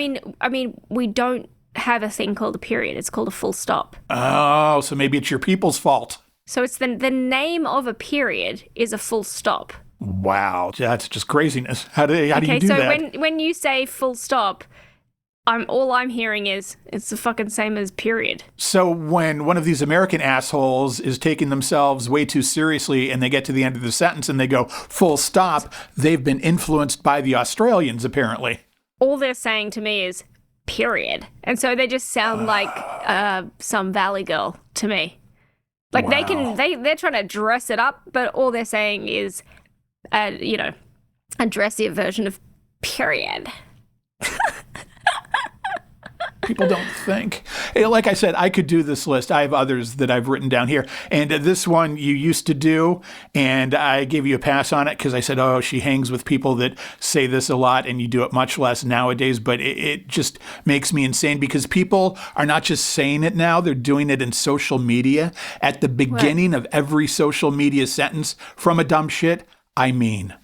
mean, we don't have a thing called a period. It's called a full stop. Oh, so maybe it's your people's fault. So it's the name of a period is a full stop. Wow, that's just craziness. How do you do that? Okay, so when you say full stop, all I'm hearing is it's the fucking same as period. So when one of these American assholes is taking themselves way too seriously and they get to the end of the sentence and they go full stop, they've been influenced by the Australians, apparently. All they're saying to me is period. And so they just sound like some valley girl to me. Like Wow. they're trying to dress it up, but all they're saying is, a dressier version of period. People don't think. Like I said, I could do this list. I have others that I've written down here. And this one you used to do, and I gave you a pass on it because I said, oh, she hangs with people that say this a lot, and you do it much less nowadays. But it just makes me insane because people are not just saying it now, they're doing it in social media. At the beginning of every social media sentence, from a dumb shit, I mean,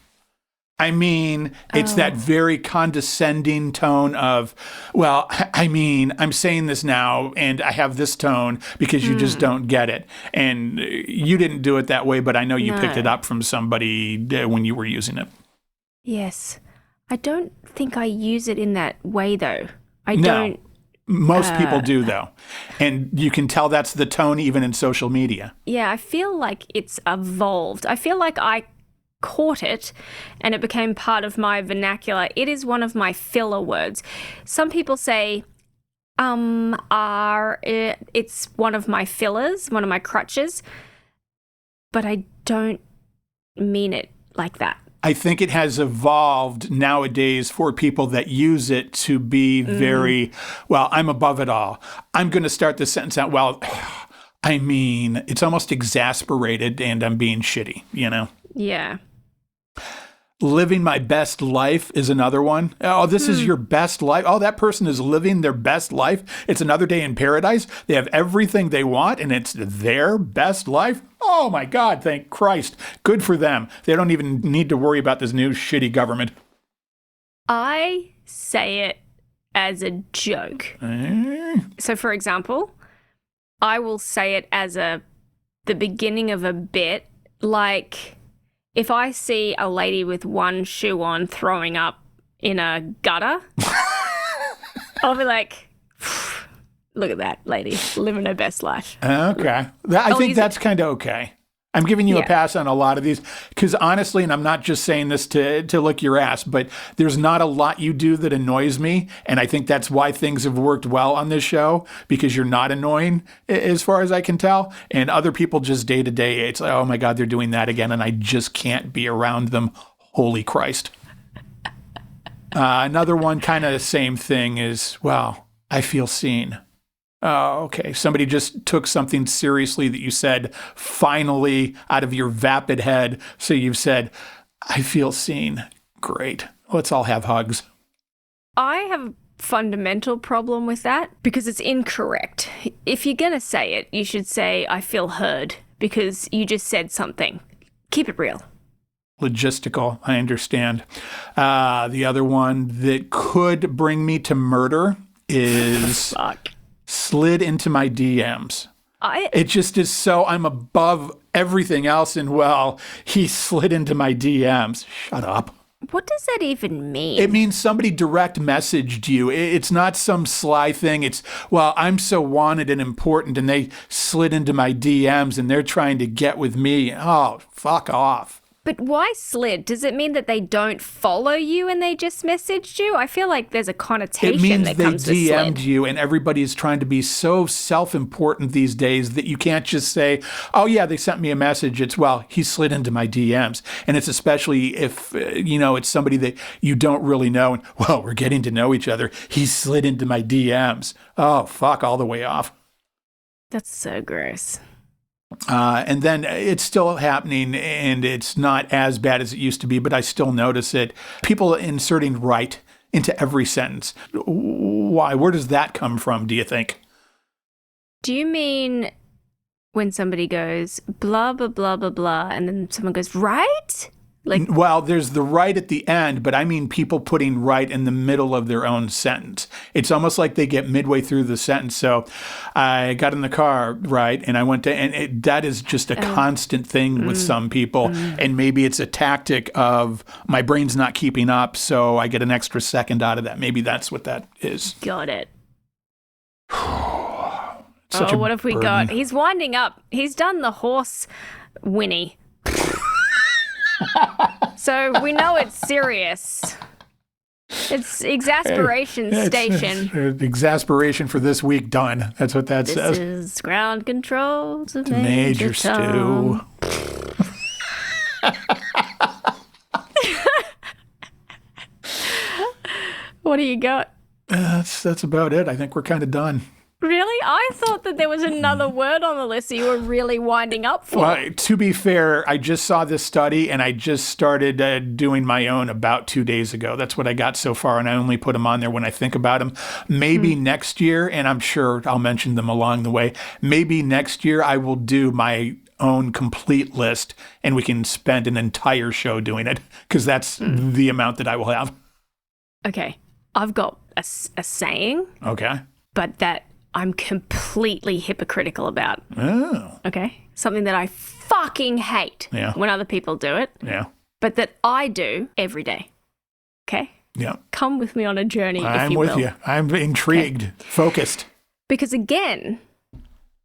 it's that very condescending tone of, well, I mean, I'm saying this now and I have this tone because you just don't get it. And you didn't do it that way, but I know you picked it up from somebody when you were using it. Yes. I don't think I use it in that way, though. Most people do, though. And you can tell that's the tone even in social media. Yeah, I feel like it's evolved. I feel like I caught it and it became part of my vernacular. It is one of my filler words. Some people say, it's one of my fillers, one of my crutches, but I don't mean it like that. I think it has evolved nowadays for people that use it to be very, well, I'm above it all. I'm going to start this sentence out, well, I mean, it's almost exasperated and I'm being shitty, you know? Yeah. Living my best life is another one. Oh, this is your best life. Oh, that person is living their best life. It's another day in paradise. They have everything they want, and it's their best life. Oh, my God, thank Christ. Good for them. They don't even need to worry about this new shitty government. I say it as a joke. So, for example, I will say it as the beginning of a bit, like, if I see a lady with one shoe on throwing up in a gutter, I'll be like, look at that lady living her best life. Okay. I think that's kind of okay. I'm giving you a pass on a lot of these because honestly, and I'm not just saying this to lick your ass, but there's not a lot you do that annoys me. And I think that's why things have worked well on this show because you're not annoying as far as I can tell. And other people just day to day, it's like, oh my God, they're doing that again. And I just can't be around them. Holy Christ. Another one kind of the same thing is, well, I feel seen. Oh, okay. Somebody just took something seriously that you said finally out of your vapid head. So you've said, I feel seen. Great. Let's all have hugs. I have a fundamental problem with that because it's incorrect. If you're going to say it, you should say, I feel heard because you just said something. Keep it real. Logistical. I understand. The other one that could bring me to murder is... Fuck. Slid into my DMs. It just is so, I'm above everything else and, well, he slid into my DMs. Shut up. What does that even mean? It means somebody direct messaged you. It's not some sly thing. It's, well, I'm so wanted and important and they slid into my DMs and they're trying to get with me. Oh, fuck off. But why slid? Does it mean that they don't follow you and they just messaged you? I feel like there's a connotation that comes with slid. It means they DM'd you and everybody's trying to be so self-important these days that you can't just say, oh yeah, they sent me a message. It's, well, he slid into my DMs. And it's especially if, it's somebody that you don't really know. And, well, we're getting to know each other. He slid into my DMs. Oh, fuck, all the way off. That's so gross. And then it's still happening, and it's not as bad as it used to be, but I still notice it. People inserting right into every sentence. Why? Where does that come from, do you think? Do you mean when somebody goes, blah, blah, blah, blah, blah, and then someone goes, right? Well, there's the right at the end, but I mean people putting right in the middle of their own sentence. It's almost like they get midway through the sentence. So I got in the car, right, and I went to, and that is just a constant thing with some people. And maybe it's a tactic of my brain's not keeping up, so I get an extra second out of that. Maybe that's what that is. Got it. What have we got? He's winding up. He's done the horse whinny. So we know it's serious. It's exasperation station. It's exasperation for this week done. That's what that says. This is ground control to Major Stu. What do you got? That's about it. I think we're kind of done. Really? I thought that there was another word on the list that you were really winding up for. Well, to be fair, I just saw this study and I just started doing my own about 2 days ago. That's what I got so far, and I only put them on there when I think about them. Maybe next year, and I'm sure I'll mention them along the way, maybe next year I will do my own complete list and we can spend an entire show doing it because that's the amount that I will have. Okay. I've got a saying, Okay. but that I'm completely hypocritical about. Oh. Okay? Something that I fucking hate when other people do it, Yeah. but that I do every day. Okay? Yeah. Come with me on a journey, if I'm you with will. you. I'm intrigued, focused. Because again,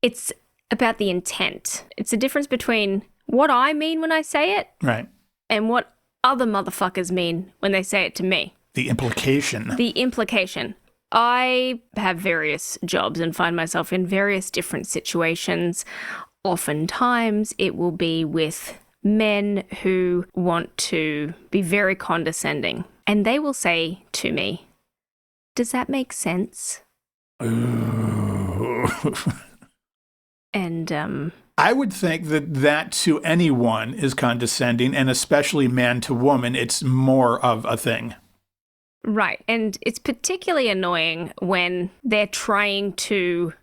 it's about the intent. It's the difference between what I mean when I say it Right. and what other motherfuckers mean when they say it to me. The implication. The implication. I have various jobs and find myself in various different situations. Oftentimes, it will be with men who want to be very condescending. And they will say to me, "Does that make sense?" Ooh. And I would think that to anyone is condescending, and especially man to woman, it's more of a thing. right. And it's particularly annoying when they're trying to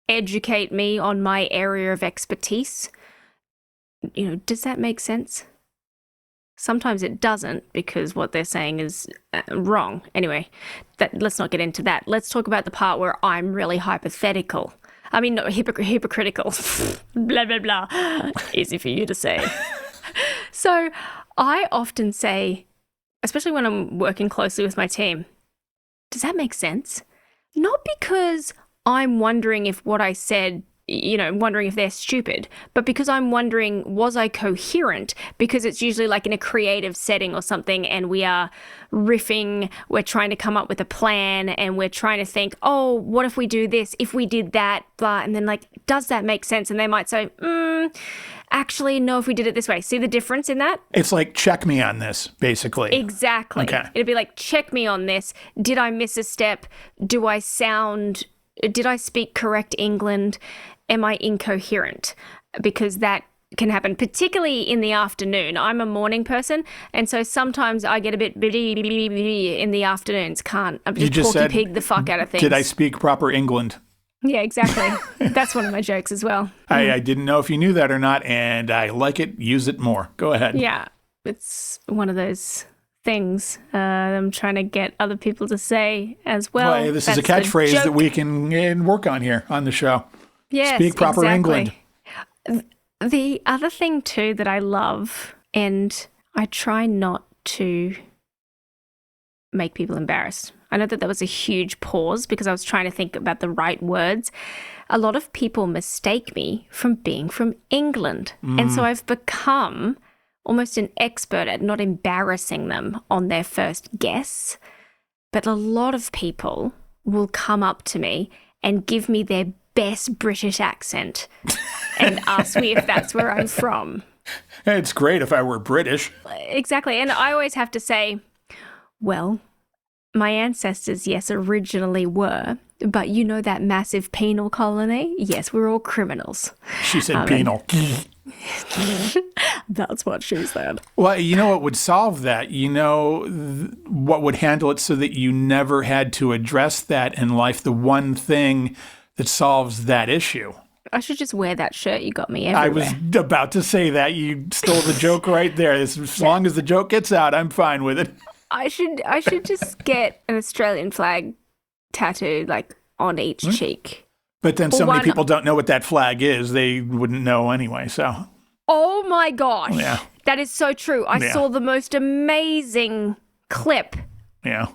educate me on my area of expertise. You know, does that make sense? Sometimes it doesn't because what they're saying is wrong. Anyway, let's not get into that. Let's talk about the part where I'm really hypothetical. I mean, no, hypocritical. Blah, blah, blah. Easy for you to say. So I often say, especially when I'm working closely with my team, does that make sense? Not because I'm wondering if what I said, wondering if they're stupid, but because I'm wondering, was I coherent? Because it's usually like in a creative setting or something, and we are riffing, we're trying to come up with a plan, and we're trying to think, oh, what if we do this, if we did that, blah, and then like, does that make sense? And they might say, actually, no, if we did it this way. See the difference in that? It's like, check me on this, basically. Exactly. Okay. It'd be like, check me on this. Did I miss a step? Did I speak correct England? Am I incoherent? Because that can happen, particularly in the afternoon. I'm a morning person, and so sometimes I get a bit in the afternoons. I'm just Porky Pig the fuck out of things. Did I speak proper England? Yeah, exactly. That's one of my jokes as well. I didn't know if you knew that or not, and I like it. Use it more. Go ahead. Yeah, it's one of those things I'm trying to get other people to say as well. Well, this is a catchphrase that we can work on here on the show. Yes, speak proper exactly. England. The other thing too that I love, and I try not to make people embarrassed. I know that was a huge pause because I was trying to think about the right words. A lot of people mistake me from being from England. And so I've become almost an expert at not embarrassing them on their first guess. But a lot of people will come up to me and give me their best British accent and ask me if that's where I'm from. It's great if I were British. Exactly. And I always have to say, well, my ancestors, yes, originally were, but you know that massive penal colony? Yes, we're all criminals. She said penal. That's what she said. Well, you know what would solve that? You know what would handle it so that you never had to address that in life? The one thing that solves that issue. I should just wear that shirt you got me everywhere. I was about to say that. You stole the joke right there. As long as the joke gets out, I'm fine with it. I should just get an Australian flag tattooed like on each cheek. But then so many people don't know what that flag is. They wouldn't know anyway, so. Oh my gosh. Yeah. That is so true. I saw the most amazing clip. Yeah.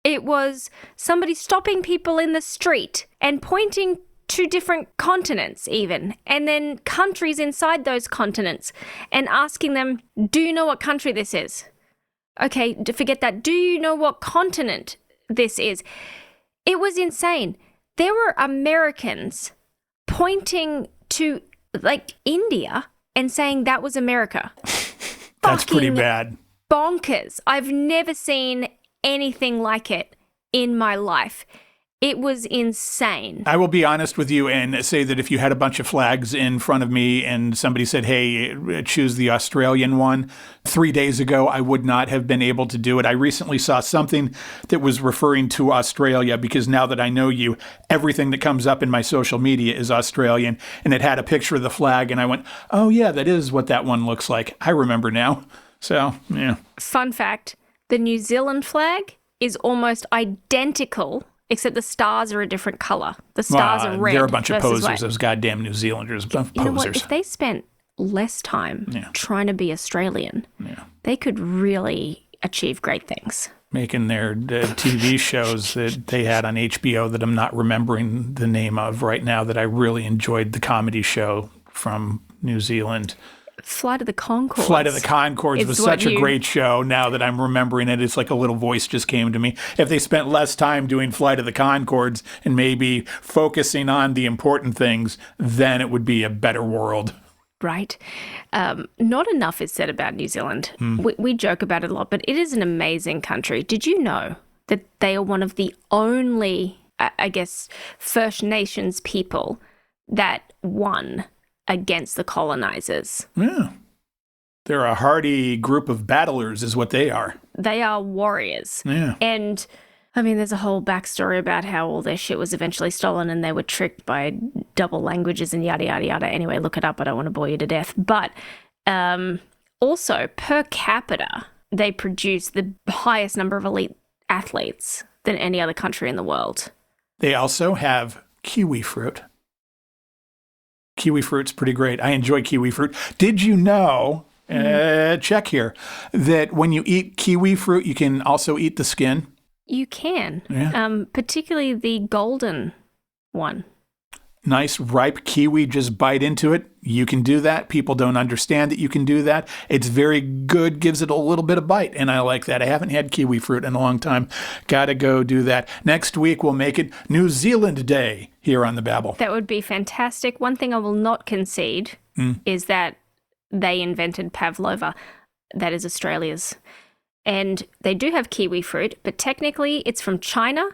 It was somebody stopping people in the street and pointing to different continents even, and then countries inside those continents, and asking them, do you know what country this is? Okay, forget that. Do you know what continent this is? It was insane. There were Americans pointing to like India and saying that was America. That's pretty bad. Bonkers. I've never seen anything like it in my life. It was insane. I will be honest with you and say that if you had a bunch of flags in front of me and somebody said, hey, choose the Australian one, 3 days ago, I would not have been able to do it. I recently saw something that was referring to Australia because now that I know you, everything that comes up in my social media is Australian. And it had a picture of the flag and I went, oh yeah, that is what that one looks like. I remember now. So, yeah. Fun fact, the New Zealand flag is almost identical, except the stars are a different color. The stars are red. They're a bunch of versus posers, white. those goddamn New Zealanders. You know what? Posers. If they spent less time trying to be Australian, they could really achieve great things. Making their TV shows that they had on HBO that I'm not remembering the name of right now that I really enjoyed, the comedy show from New Zealand. Flight of the Conchords. Flight of the Conchords was such a great show. Now that I'm remembering it, it's like a little voice just came to me. If they spent less time doing Flight of the Conchords and maybe focusing on the important things, then it would be a better world. Right. Not enough is said about New Zealand. We joke about it a lot, but it is an amazing country. Did you know that they are one of the only, I guess, First Nations people that won against the colonizers? Yeah. They're a hardy group of battlers is what they are. They are warriors. Yeah. And I mean, there's a whole backstory about how all their shit was eventually stolen and they were tricked by double languages and yada, yada, yada. Anyway, look it up. I don't want to bore you to death. But also, per capita, they produce the highest number of elite athletes than any other country in the world. They also have kiwi fruit. Kiwi fruit's pretty great. I enjoy kiwi fruit. Did you know, check here, that when you eat kiwi fruit, you can also eat the skin? You can, Yeah. Particularly the golden one. Nice ripe kiwi, just bite into it. You can do that. People don't understand that you can do that. It's very good, gives it a little bit of bite, and I like that. I haven't had kiwi fruit in a long time. Gotta go do that. Next week, we'll make it New Zealand Day here on The Babble. That would be fantastic. One thing I will not concede is that they invented pavlova. That is Australia's. And they do have kiwi fruit, but technically it's from China.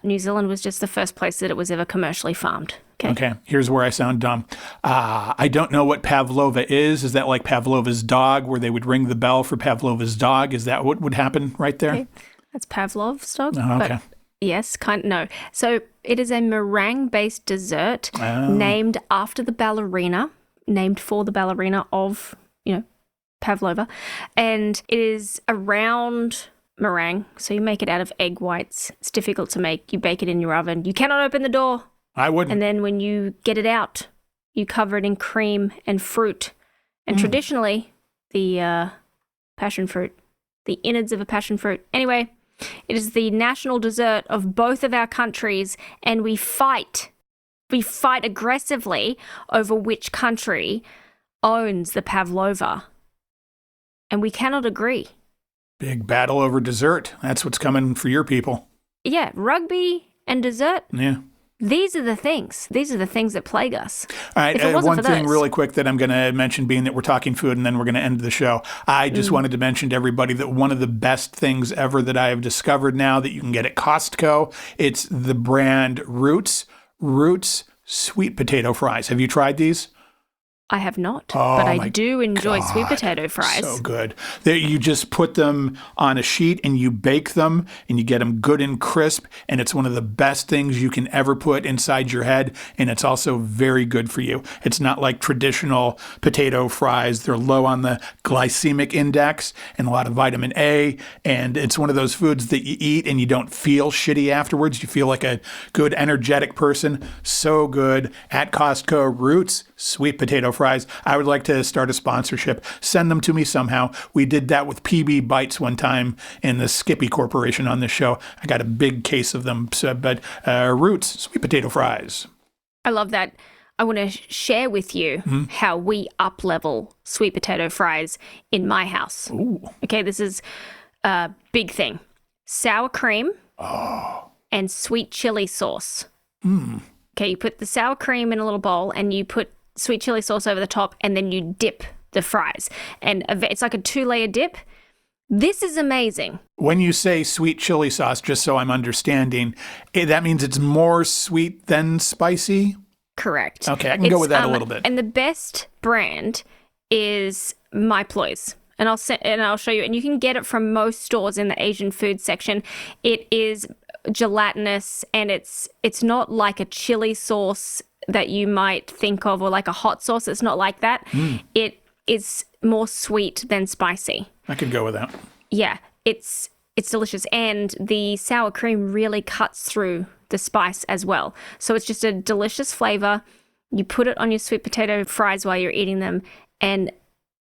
New Zealand was just the first place that it was ever commercially farmed. Okay, here's where I sound dumb. I don't know what pavlova is. Is that like Pavlova's dog, where they would ring the bell for Pavlova's dog? Is that what would happen right there? Okay. That's Pavlov's dog. Oh, okay. But yes, no. So it is a meringue-based dessert named after the ballerina, named for the ballerina of, pavlova. And it is a round meringue. So you make it out of egg whites. It's difficult to make. You bake it in your oven. You cannot open the door. I wouldn't. And then when you get it out, you cover it in cream and fruit. And traditionally, the passion fruit, the innards of a passion fruit. Anyway, it is the national dessert of both of our countries, and we fight. We fight aggressively over which country owns the pavlova. And we cannot agree. Big battle over dessert. That's what's coming for your people. Yeah, rugby and dessert. Yeah. These are the things. These are the things that plague us. All right, If it wasn't one for thing those- really quick that I'm going to mention, being that we're talking food and then we're going to end the show. I just wanted to mention to everybody that one of the best things ever that I have discovered now that you can get at Costco, it's the brand Roots sweet potato fries. Have you tried these? I have not, Oh, but I my do enjoy sweet God. potato fries. So good. You just put them on a sheet and you bake them and you get them good and crisp. And it's one of the best things you can ever put inside your head. And it's also very good for you. It's not like traditional potato fries. They're low on the glycemic index and a lot of vitamin A. And it's one of those foods that you eat and you don't feel shitty afterwards. You feel like a good, energetic person. So good. At Costco, Roots sweet potato fries. I would like to start a sponsorship. Send them to me somehow. We did that with PB Bites one time in the Skippy Corporation on this show. I got a big case of them. But Roots sweet potato fries. I love that. I want to share with you how we up-level sweet potato fries in my house. Ooh. Okay, this is a big thing. Sour cream and sweet chili sauce. Okay, you put the sour cream in a little bowl and you put sweet chili sauce over the top, and then you dip the fries. And it's like a 2-layer dip. This is amazing. When you say sweet chili sauce, just so I'm understanding, that means it's more sweet than spicy? Correct. Okay, I can go with that a little bit. And the best brand is My Ploys. And I'll show you. And you can get it from most stores in the Asian food section. It is gelatinous, and it's not like a chili sauce that you might think of, or like a hot sauce. It's not like that. It is more sweet than spicy. I could go with that. Yeah, it's delicious. And the sour cream really cuts through the spice as well. So it's just a delicious flavor. You put it on your sweet potato fries while you're eating them, and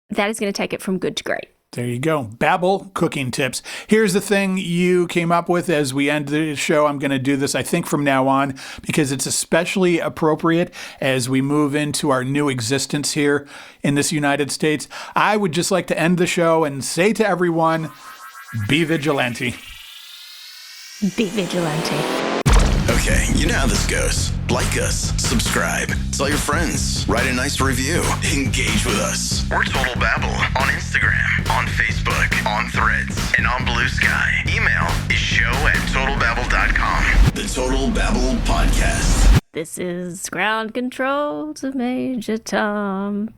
that is going to take it from good to great. There you go. Babble cooking tips. Here's the thing you came up with as we end the show. I'm going to do this, I think, from now on, because it's especially appropriate as we move into our new existence here in this United States. I would just like to end the show and say to everyone, be vigilante. Be vigilante. Okay, you know how this goes. Like us, subscribe, tell your friends, write a nice review, engage with us. We're Total Babble on Instagram, on Facebook, on Threads, and on Blue Sky. Email is show@totalbabble.com. The Total Babble Podcast. This is Ground Control to Major Tom.